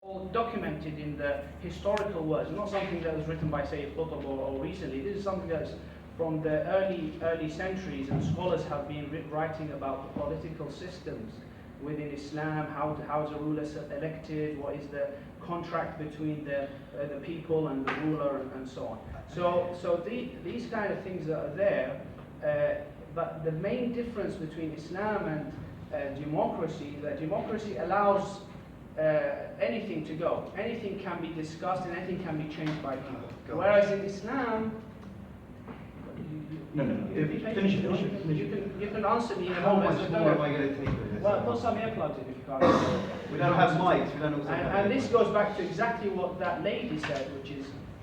all documented in the historical words, not something that was written by, say, Qutb or recently. This is something that's from the early centuries, and scholars have been writing about the political systems within Islam, how is a ruler elected, what is the contract between the people and the ruler, and so on. So these kind of things that are there, but the main difference between Islam and democracy is that democracy allows anything to go. Anything can be discussed and anything can be changed by people. Whereas in Islam, No. Finish it. you can answer me in a How moment. much more am I going to take with this? Well, put some earplugs in if you can't. We don't have mics. We don't also have And this goes back to exactly what that lady said,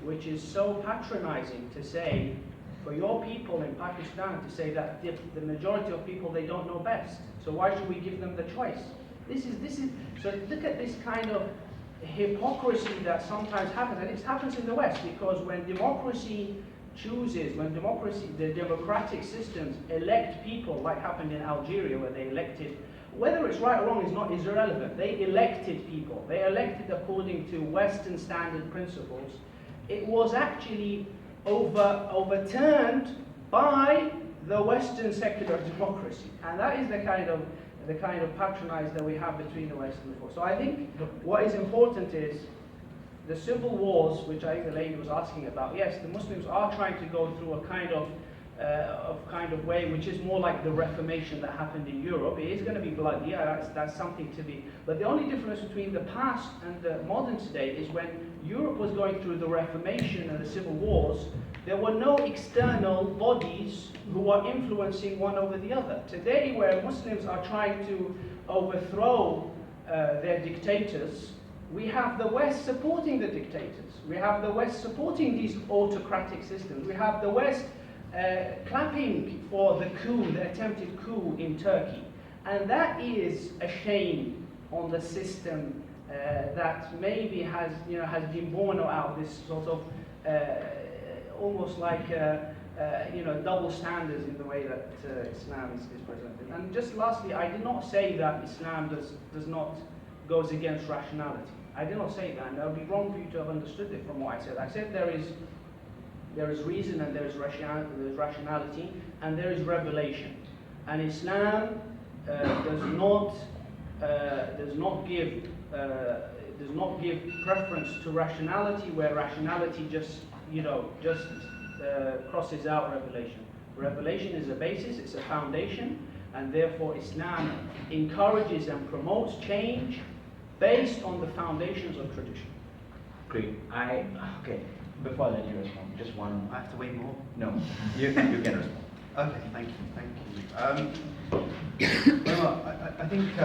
which is so patronizing to say, for your people in Pakistan to say that the majority of people, they don't know best. So why should we give them the choice? This is so look at this kind of hypocrisy that sometimes happens, and it happens in the West, because when democracy chooses, the democratic systems elect people, like happened in Algeria, where they elected, whether it's right or wrong is irrelevant. They elected people. They elected according to Western standard principles. It was actually overturned by the Western secular democracy, and that is the kind of patronize that we have between the West and the West. So I think what is important is the civil wars, which I think the lady was asking about. Yes, the Muslims are trying to go through a kind of way which is more like the Reformation that happened in Europe. It is going to be bloody. That's something to be. But the only difference between the past and the modern today is when Europe was going through the Reformation and the civil wars, there were no external bodies who were influencing one over the other. Today, where Muslims are trying to overthrow their dictators, we have the West supporting the dictators. We have the West supporting these autocratic systems. We have the West clapping for the coup, the attempted coup in Turkey. And that is a shame on the system that maybe has been born out of this sort of almost like double standards in the way that Islam is presented. And just lastly, I did not say that Islam does not goes against rationality. I did not say that, and it would be wrong for you to have understood it from what I said. I said there is reason and there is rationality and there is revelation. And Islam does not give preference to rationality, where rationality just crosses out revelation. Revelation is a basis, it's a foundation, and therefore Islam encourages and promotes change based on the foundations of tradition. Great. Okay. Before I let you respond, just one. I have to wait more? No, you can respond. Okay, thank you. Well, I think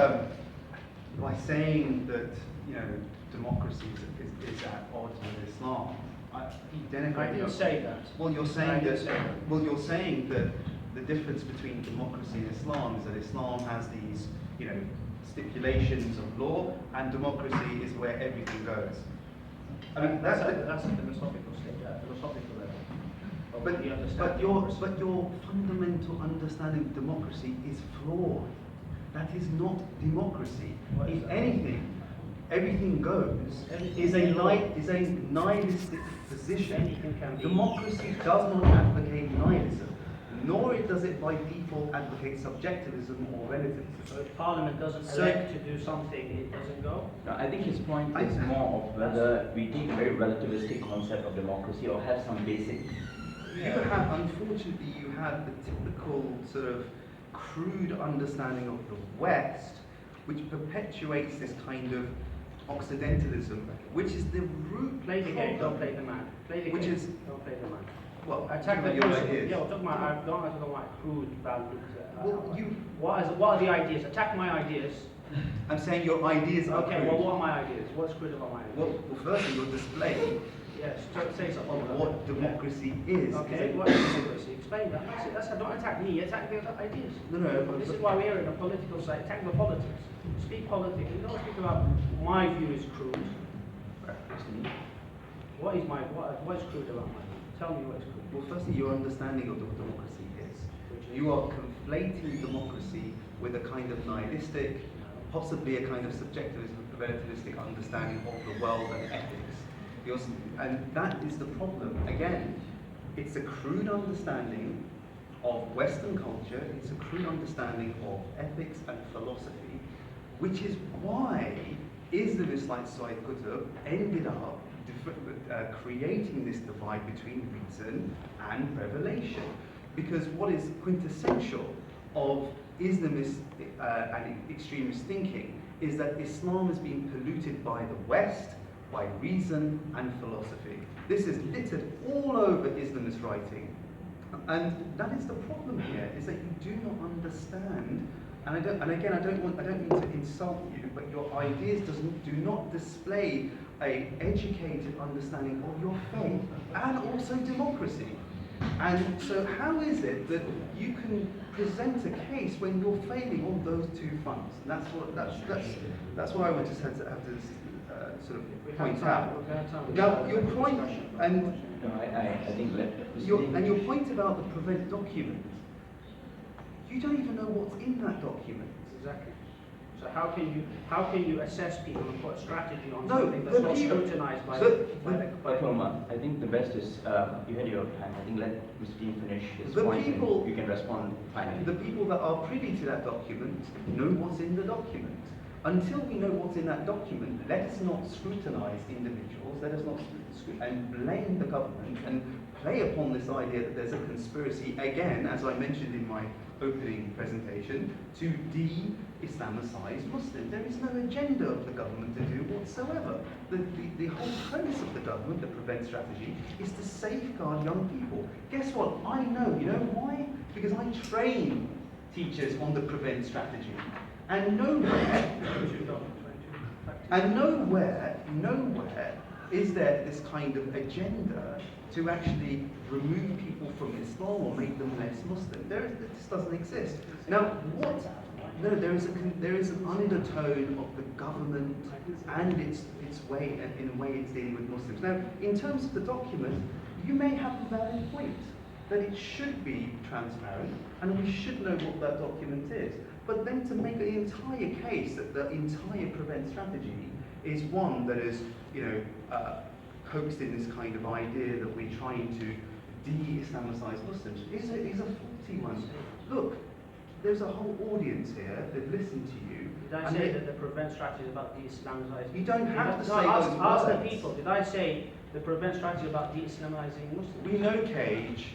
by saying that democracy is at odds with Islam, I didn't say that. Well, you're saying that the difference between democracy and Islam is that Islam has these stipulations of law, and democracy is where everything goes. I mean, that's a philosophical level. But your fundamental understanding of democracy is flawed. That is not democracy. If anything, everything goes is a nihilistic position. Democracy does not advocate nihilism, nor does it by default advocate subjectivism or relativism. So if Parliament doesn't elect to do something, it doesn't go? No, I think his point is more of whether we take a very relativistic concept of democracy or have some basic. Unfortunately, you have the typical sort of crude understanding of the West, which perpetuates this kind of Occidentalism, which is the root. Play the game, don't play the man. Play the which game, is don't play the man. Well, attack the your principle. ideas. Yeah, we're talking about. I don't want to talk about crude values. Well, what are the ideas? Attack my ideas. I'm saying your ideas are okay. crude. Well, what are my ideas? What's crude about my ideas? Well, firstly, you're displaying. Yes, say something. What democracy is. Okay, what is democracy? Explain that. Don't attack me. Attack the ideas. No. This is why we're in a political side. Attack the politics. Speak politics. You don't speak about my view is crude. What is crude about my view? Tell me what's crude. Well, firstly, your understanding of what democracy is. You are conflating democracy with a kind of nihilistic, possibly a kind of subjectivism relativistic understanding of the world and ethics. And that is the problem. Again, it's a crude understanding of Western culture, it's a crude understanding of ethics and philosophy, which is why Islamists like Sayyid Qutb ended up creating this divide between reason and revelation. Because what is quintessential of Islamist and extremist thinking is that Islam has been polluted by the West, by reason and philosophy. This is littered all over Islamist writing. And that is the problem here, is that you do not understand, and again, I don't mean to insult you, but your ideas do not display an educated understanding of your faith and also democracy. And so how is it that you can present a case when you're failing on those two fronts? And that's what I would just have to sort of point out. Now, your point, and No, I think your point about the prevent document, you don't even know what's in that document. Exactly. So how can you assess people and put a strategy on No, something that's the not people- scrutinized by Paloma, I think the best is, you had your time, I think let Mr. Dean finish his The point people- and you can respond finally. The people that are privy to that document know what's in the document. Until we know what's in that document, let us not scrutinize individuals, let us not and blame the government and play upon this idea that there's a conspiracy, again, as I mentioned in my opening presentation, to de-Islamicize Muslims. There is no agenda of the government to do whatsoever. The whole premise of the government, the prevent strategy, is to safeguard young people. Guess what? I know. You know why? Because I train teachers on the prevent strategy. And nowhere is there this kind of agenda to actually remove people from Islam or make them less Muslim. This doesn't exist. Now, what? No, there is an undertone of the government and its way, in a way, it's dealing with Muslims. Now, in terms of the document, you may have a valid point that it should be transparent and we should know what that document is. But then to make the entire case that the entire prevent strategy is one that is, coaxed in this kind of idea that we're trying to de-Islamicize Muslims is a faulty one. Look, there's a whole audience here that listen to you. Did I say that the prevent strategy is about de-Islamizing? You don't have to say those ask the words. people. Did I say the prevent strategy is about de-Islamizing Muslims? We know Cage,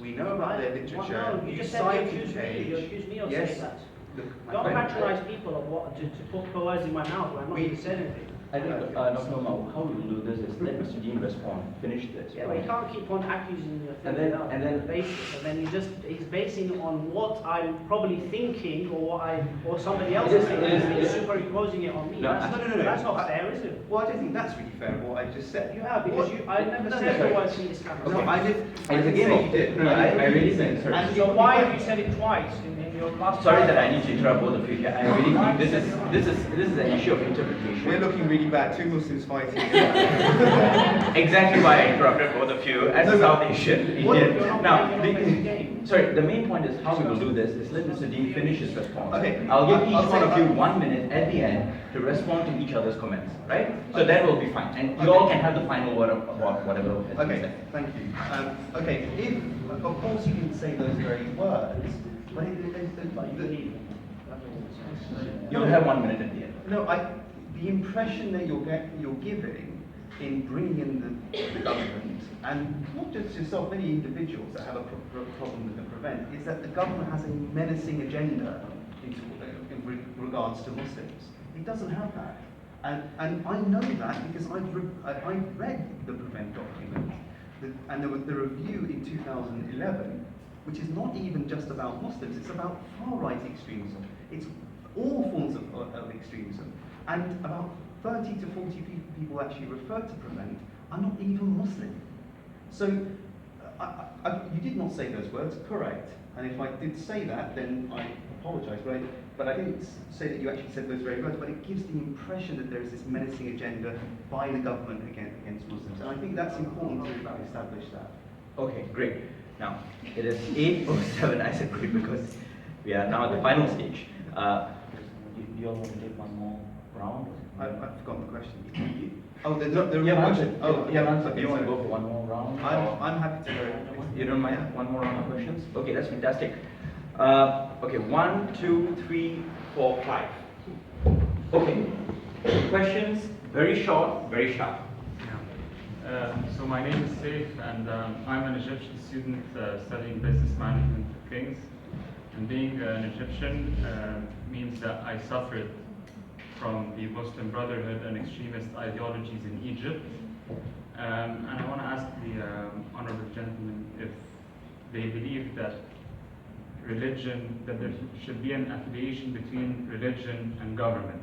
we know about their literature. No, you just cited said you accused me of Yes. saying that. Look, my Don't friend, patronize people of what to put words in my mouth when I'm not even saying anything. I think, Dr. Omar, how we will do this is let Mr. Dean respond, finish this. Yeah, but you can't keep on accusing me of And things then- without and then- basis, and then he's basing it on what I'm probably thinking or or somebody else It is is- thinking, it is- and it he's is- superimposing it on me. No, That's, no. that's not fair, is it? Well, I don't think that's really fair, what I just said. You have, because I never No, said no, the no. word Islam. No, I did. And it's a game say of you did. No, I really think, sorry. And So why have you said it twice in your last? Sorry that I need to interrupt both of you here. I really think this is an issue of interpretation. We're looking really bad. Two Muslims fighting. Exactly why I interrupted both of you as a South Asian What- Indian. Now, you're not playing the game. sorry, the main point is how we will do this is let Mr. Dean finish his response. Okay. I'll give I'll each one say of you that. 1 minute at the end to respond to each other's comments, right? So that will be fine. And you all can have the final word about whatever has been Okay, said. thank you. Okay, of course you didn't say those very words, but You'll have 1 minute at the end. no, the impression that you're giving in bringing in the government, and not just yourself, many individuals that have a problem with the prevent, is that the government has a menacing agenda in regards to Muslims. It doesn't have that. And I know that because I read the prevent document, and there was the review in 2011, which is not even just about Muslims, it's about far-right extremism. It's all forms of extremism. And about 30 to 40 people actually referred to prevent are not even Muslim. So you did not say those words, correct. And if I did say that, then I apologize, but I didn't say that you actually said those very words, but it gives the impression that there is this menacing agenda by the government against Muslims. And I think that's important to establish that. Okay, great. Now, it is 8:07. I said great because we are now at the final stage. You all want to take one more round? I've forgotten the question. You have answered. Oh, you have answered. okay, You want to so go for one more round? I'm happy to go. You don't mind one more round of questions? Okay, that's fantastic. Okay, 1, 2, 3, 4, 5. Okay, questions, very short, very sharp. So my name is Saif, and I'm an Egyptian student studying business management at King's. And being an Egyptian means that I suffered from the Muslim Brotherhood and extremist ideologies in Egypt. And I want to ask the honorable gentleman if they believe that that there should be an affiliation between religion and government.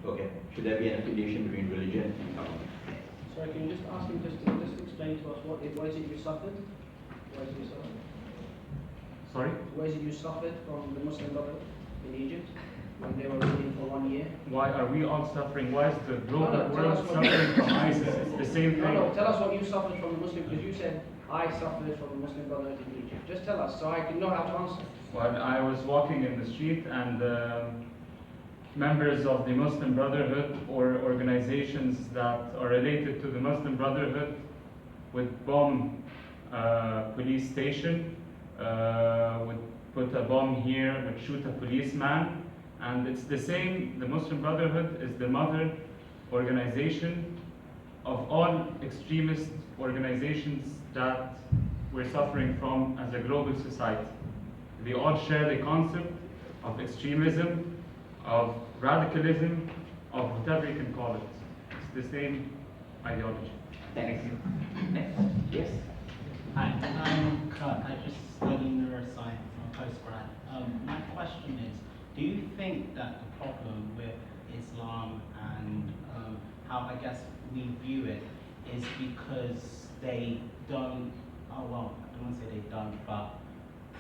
Okay, should there be an affiliation between religion and government? Sorry, can you just ask him just explain to us what is it you suffered? Why is it you suffered? Sorry? Where is it you suffered from the Muslim Brotherhood in Egypt when they were ruling for 1 year? Why are we all suffering? Why is the global No, tell world us what you- suffering from ISIS? It's the same thing. No, tell us what you suffered from the Muslim, because you said I suffered from the Muslim Brotherhood in Egypt. Just tell us so I can know how to answer. Well, I was walking in the street and members of the Muslim Brotherhood or organizations that are related to the Muslim Brotherhood would bomb police station, would put a bomb here, would shoot a policeman, and it's the same. The Muslim Brotherhood is the mother organization of all extremist organizations that we're suffering from as a global society. They all share the concept of extremism, of radicalism, of whatever you can call it. It's the same ideology. Thank you. Next. Yes. Hi, I'm Kurt. I just studied neuroscience. I'm a postgrad. My question is, do you think that the problem with Islam and how I guess we view it is because they don't, oh well, I don't want to say they don't, but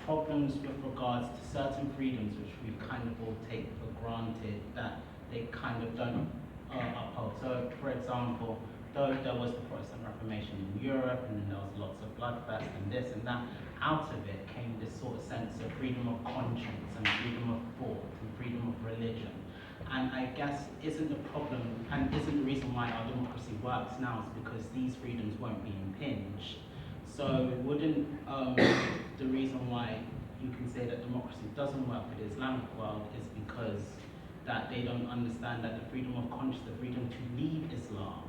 problems with regards to certain freedoms which we kind of all take for granted that they kind of don't uphold. So, for example, though there was the Protestant Reformation in Europe and then there was lots of bloodfest and this and that, out of it came this sort of sense of freedom of conscience and freedom of thought and freedom of religion. And I guess isn't the problem, and isn't the reason why our democracy works now is because these freedoms won't be impinged. So wouldn't the reason why you can say that democracy doesn't work for the Islamic world is because that they don't understand that the freedom of conscience, the freedom to leave Islam,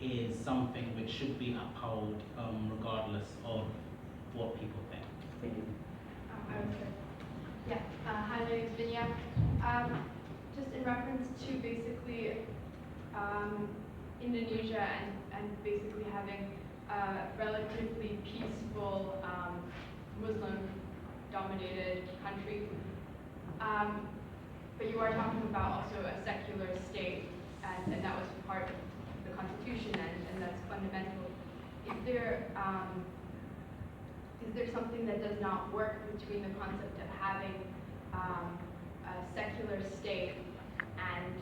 is something which should be upheld regardless of what people think. Thank you. Yeah, hi, my name is Vinya. Just in reference to basically Indonesia and basically having a relatively peaceful Muslim-dominated country. But you are talking about also a secular state, and that was part of the Constitution, and that's fundamental. Is there something that does not work between the concept of having a secular state and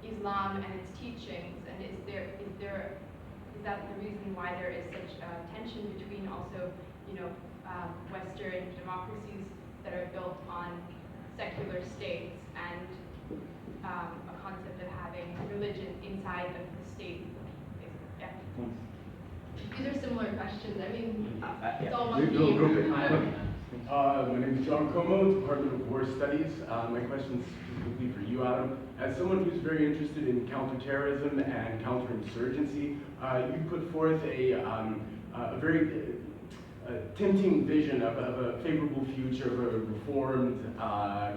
Islam and its teachings, and is that the reason why there is such tension between also, Western democracies that are built on secular states and a concept of having religion inside of the state? Yeah. These are similar questions. I mean, it's all one We'll group it. My name is John Como, Department of War Studies. My question is specifically for you, Adam. As someone who's very interested in counterterrorism and counterinsurgency, you put forth a very tempting vision of a favorable future of a reformed,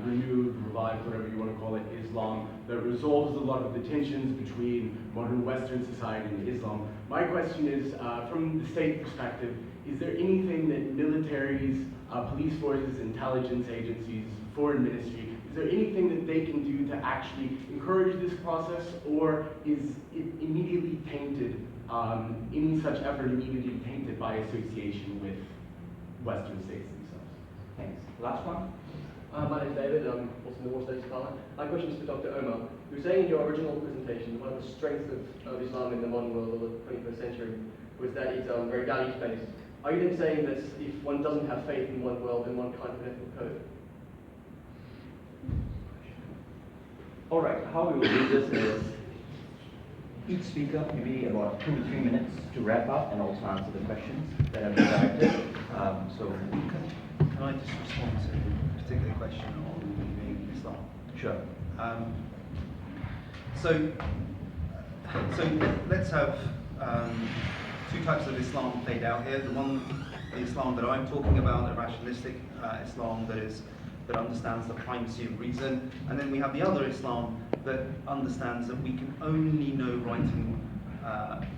renewed, revived, whatever you want to call it, Islam that resolves a lot of the tensions between modern Western society and Islam. My question is, from the state perspective, is there anything that militaries, police forces, intelligence agencies, foreign ministry, is there anything that they can do to actually encourage this process, or is it immediately tainted, any such effort immediately tainted by association with Western states themselves? Thanks. Last one. My name is David, I'm also in the War Studies Department. My question is for Dr. Omar. You were saying in your original presentation one of the strengths of Islam in the modern world or the 21st century was that it's very values-based. Are you then saying that if one doesn't have faith in one world, then one can't have an ethical code? All right, how we will do this is, each speaker maybe about 2 to 3 minutes to wrap up and also answer the questions that have been directed. Can I just respond to a particular question on leaving Islam? Sure. So let's have two types of Islam played out here. The Islam that I'm talking about, a rationalistic Islam that understands the primacy of reason, and then we have the other Islam that understands that we can only know right and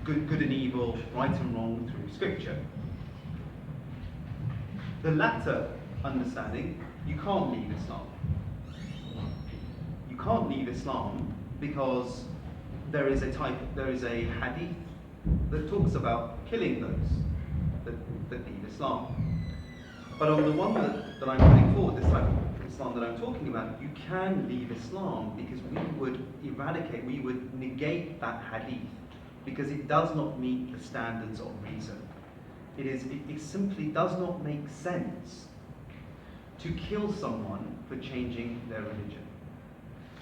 good and evil, right and wrong through Scripture. The latter understanding, you can't leave Islam. You can't leave Islam because there is a hadith that talks about killing those that leave Islam. But on the one that I'm putting forward, this type of Islam that I'm talking about, you can leave Islam because we would negate that hadith because it does not meet the standards of reason. It simply does not make sense to kill someone for changing their religion.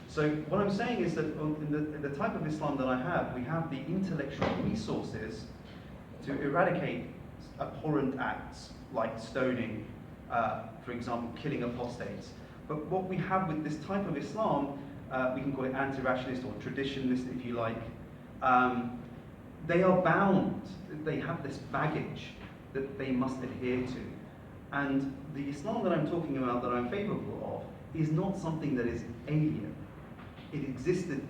So what I'm saying is that in the type of Islam that I have, we have the intellectual resources to eradicate abhorrent acts like stoning, for example, killing apostates. But what we have with this type of Islam, we can call it anti-rationalist or traditionalist if you like, they are bound, they have this baggage that they must adhere to. And the Islam that I'm talking about, that I'm favourable of, is not something that is alien. It existed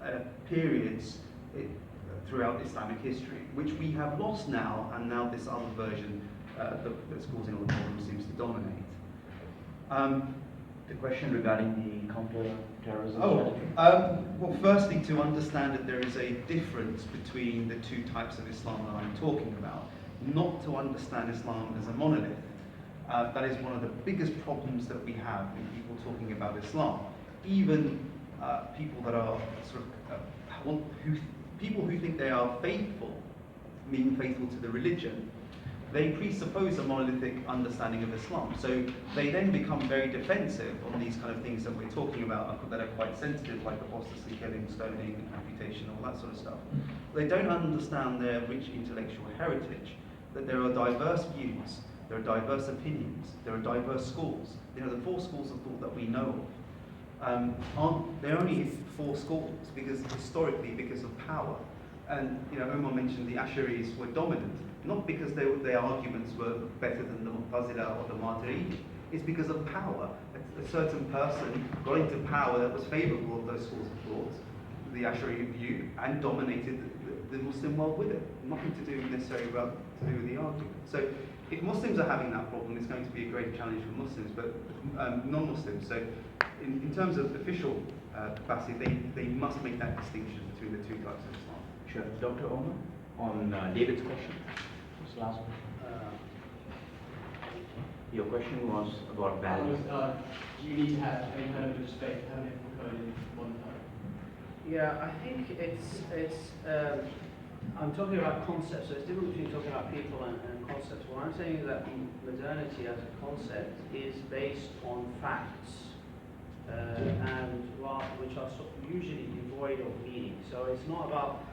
at periods throughout Islamic history, which we have lost now, and now this other version that's causing all the problems seems to dominate. The question regarding the counter-terrorism strategy? Well, firstly, to understand that there is a difference between the two types of Islam that I'm talking about. Not to understand Islam as a monolith. That is one of the biggest problems that we have in people talking about Islam. Even people that are people who think they are faithful, mean faithful to the religion, they presuppose a monolithic understanding of Islam. So they then become very defensive on these kind of things that we're talking about that are quite sensitive, like apostasy, killing, stoning, amputation, all that sort of stuff. They don't understand their rich intellectual heritage, that there are diverse views, there are diverse opinions, there are diverse schools. You know, the 4 schools of thought that we know of, there are only 4 schools because historically, because of power. And you know, Omar mentioned the Asharis were dominant, not because their arguments were better than the Mu'tazila or the Modernity. It's because of power. A certain person got into power that was favourable of those schools of thought, the Ashari view, and dominated the Muslim world with it. Nothing to do necessarily to do with the argument. So if Muslims are having that problem, it's going to be a great challenge for Muslims, but non-Muslims. So in terms of official capacity, they must make that distinction between the two types of Islam. Sure. Dr. Omar, on David's question. What's the last question? Your question was about values. Do you need to have any kind of respect, have it code in one time? Yeah, I think I'm talking about concepts, so it's different between talking about people and concepts. What I'm saying is that modernity as a concept is based on facts, which are usually devoid of meaning. So it's not about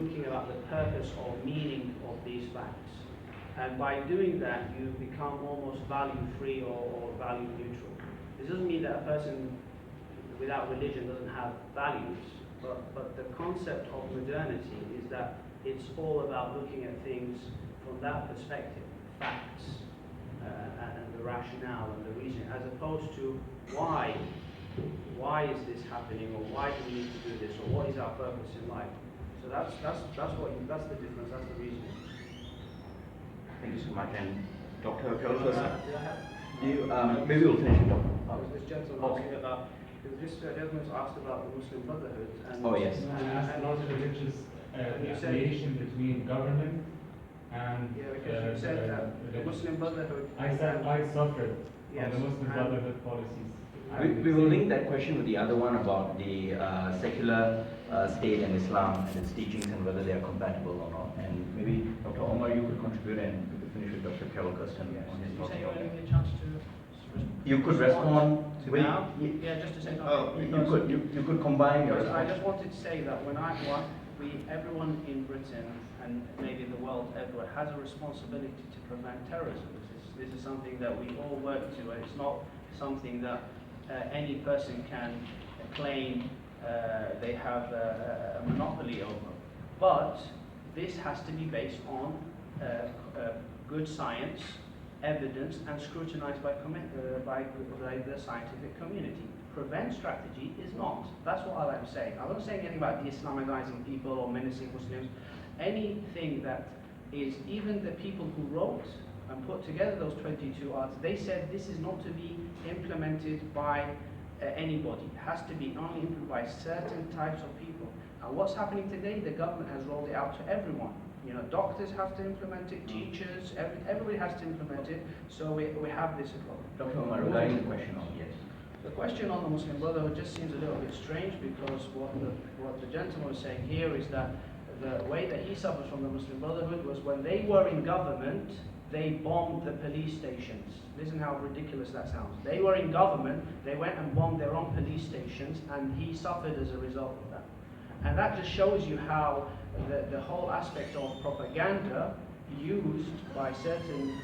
looking about the purpose or meaning of these facts. And by doing that, you become almost value-free or value-neutral. This doesn't mean that a person without religion doesn't have values, but the concept of modernity is that it's all about looking at things from that perspective, facts, and the rationale and the reason, as opposed to why is this happening, or why do we need to do this, or what is our purpose in life. So that's the difference, that's the reason. Thank you so much. And Dr. Maybe we'll finish it up. This gentleman asking about, this gentleman asked about the Muslim Brotherhood. And oh yes. And not religious affiliation between government and. Yeah, because you said that the Muslim Brotherhood. I said I suffered yes, from the Muslim Brotherhood policies. We will link that question with the other one about the secular state and Islam and its teachings and whether they are compatible or not. And maybe Dr. Omar, you could contribute, and we could finish with Dr. Carol Kirsten on his Did you say you topic. want to give me a chance to You could respond to with, now? Yeah, just to say you could combine your I response. just wanted to say that when everyone in Britain and maybe the world everywhere has a responsibility to prevent terrorism. This is something that we all work to, and it's not something that any person can claim they have a monopoly over. But this has to be based on good science, evidence, and scrutinized by the scientific community. Prevent strategy is not. That's what I'm saying. I'm not saying anything about de-Islamizing people or menacing Muslims. Anything that is, even the people who wrote and put together those 22 articles, they said this is not to be implemented by anybody. It has to be only implemented by certain types of people. And what's happening today, the government has rolled it out to everyone. You know, doctors have to implement it, teachers, everybody has to implement it, so we have this problem. Dr. Omar, regarding the question on yes. The question on the Muslim Brotherhood just seems a little bit strange, because what the gentleman was saying here is that the way that he suffers from the Muslim Brotherhood was when they were in government, they bombed the police stations. Listen how ridiculous that sounds. They were in government, they went and bombed their own police stations, and he suffered as a result of that. And that just shows you how the whole aspect of propaganda used by certain,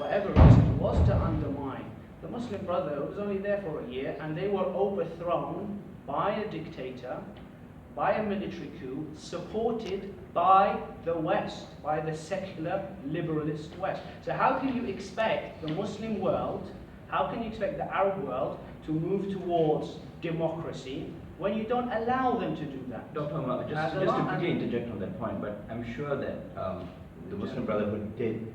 whatever reason, was to undermine. The Muslim Brotherhood was only there for a year, and they were overthrown by a dictator, by a military coup, supported by the West, by the secular liberalist West. So how can you expect the Muslim world, how can you expect the Arab world to move towards democracy when you don't allow them to do that? Dr. Omar, just to quickly interject on that point, but I'm sure that the Muslim Brotherhood did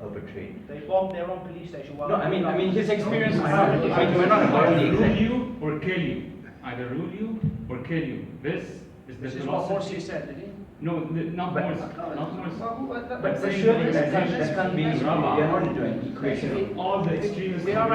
perpetrate. They bombed their own police station. No, I mean his experience might not, we're not about the Either rule exact. you or kill you. Either rule you or kill you. This is the This is what philosophy. Morsi said, did he? No, not But- Morsi. Not Morsi. But surely that can't be, we are not into an equation. All the extremists. We are